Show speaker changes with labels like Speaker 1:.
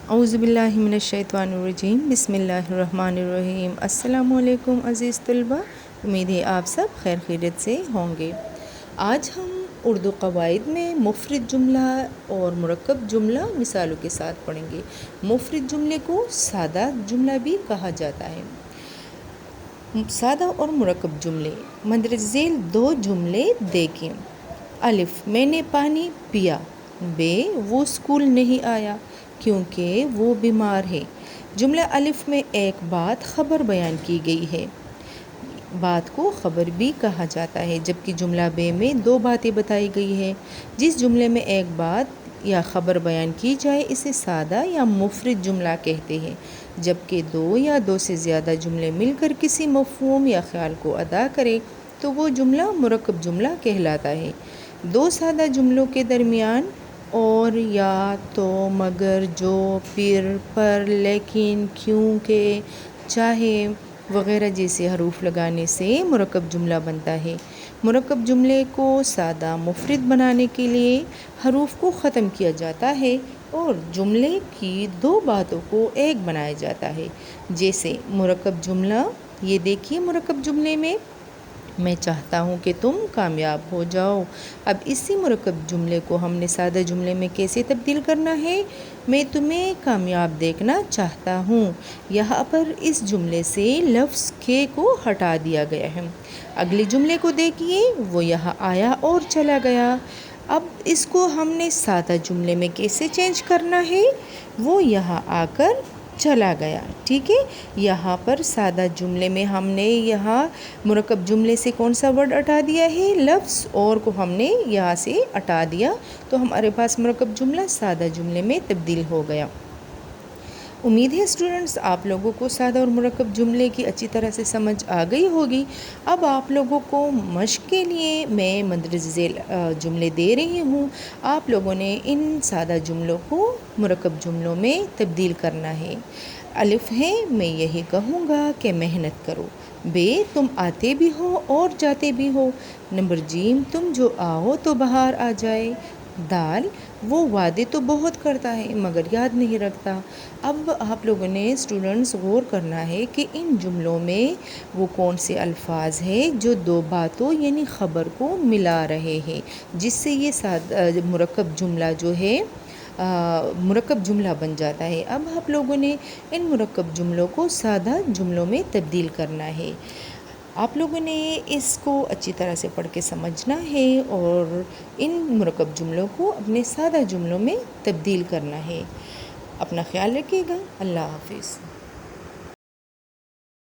Speaker 1: اعوذ باللہ من الشیطان الرجیم، بسم اللہ الرحمن الرحیم۔ السلام علیکم عزیز طلبہ، امید ہے آپ سب خیر خیریت سے ہوں گے۔ آج ہم اردو قواعد میں مفرد جملہ اور مرکب جملہ مثالوں کے ساتھ پڑھیں گے۔ مفرد جملے کو سادہ جملہ بھی کہا جاتا ہے۔ سادہ اور مرکب جملے، مندرجہ ذیل دو جملے دیکھیں۔ الف، میں نے پانی پیا۔ ب، وہ اسکول نہیں آیا کیونکہ وہ بیمار ہے۔ جملہ الف میں ایک بات خبر بیان کی گئی ہے، بات کو خبر بھی کہا جاتا ہے، جبکہ جملہ ب میں دو باتیں بتائی گئی ہے۔ جس جملے میں ایک بات یا خبر بیان کی جائے اسے سادہ یا مفرد جملہ کہتے ہیں، جبکہ دو یا دو سے زیادہ جملے مل کر کسی مفہوم یا خیال کو ادا کرے تو وہ جملہ مرکب جملہ کہلاتا ہے۔ دو سادہ جملوں کے درمیان اور، یا، تو، مگر، جو، پھر، پر، لیکن، کیونکہ، چاہے وغیرہ جیسے حروف لگانے سے مرکب جملہ بنتا ہے۔ مرکب جملے کو سادہ مفرد بنانے کے لیے حروف کو ختم کیا جاتا ہے اور جملے کی دو باتوں کو ایک بنایا جاتا ہے۔ جیسے مرکب جملہ، یہ دیکھیے مرکب جملے میں چاہتا ہوں کہ تم کامیاب ہو جاؤ۔ اب اسی مرکب جملے کو ہم نے سادہ جملے میں کیسے تبدیل کرنا ہے؟ میں تمہیں کامیاب دیکھنا چاہتا ہوں۔ یہاں پر اس جملے سے لفظ کے کو ہٹا دیا گیا ہے۔ اگلے جملے کو دیکھیے، وہ یہاں آیا اور چلا گیا۔ اب اس کو ہم نے سادہ جملے میں کیسے چینج کرنا ہے؟ وہ یہاں آ کر چلا گیا، ٹھیک ہے۔ یہاں پر سادہ جملے میں ہم نے یہاں مرکب جملے سے کون سا ورڈ ہٹا دیا ہے؟ لفظ، اور کو ہم نے یہاں سے ہٹا دیا تو ہمارے پاس مرکب جملہ سادہ جملے میں تبدیل ہو گیا۔ امید ہے اسٹوڈنٹس آپ لوگوں کو سادہ اور مرکب جملے کی اچھی طرح سے سمجھ آ گئی ہوگی۔ اب آپ لوگوں کو مشق کے لیے میں مندرجہ ذیل جملے دے رہی ہوں، آپ لوگوں نے ان سادہ جملوں کو مرکب جملوں میں تبدیل کرنا ہے۔ الف ہے، میں یہی کہوں گا کہ محنت کرو۔ ب، تم آتے بھی ہو اور جاتے بھی ہو۔ نمبر ج، تم جو آؤ تو بہار آ جائے۔ دال، وہ وعدے تو بہت کرتا ہے مگر یاد نہیں رکھتا۔ اب آپ لوگوں نے اسٹوڈنٹس غور کرنا ہے کہ ان جملوں میں وہ کون سے الفاظ ہیں جو دو باتوں یعنی خبر کو ملا رہے ہیں، جس سے یہ مرکب جملہ جو ہے مرکب جملہ بن جاتا ہے۔ اب آپ لوگوں نے ان مرکب جملوں کو سادہ جملوں میں تبدیل کرنا ہے۔ آپ لوگوں نے اس کو اچھی طرح سے پڑھ کے سمجھنا ہے اور ان مرکب جملوں کو اپنے سادہ جملوں میں تبدیل کرنا ہے۔ اپنا خیال رکھیے گا۔ اللہ حافظ۔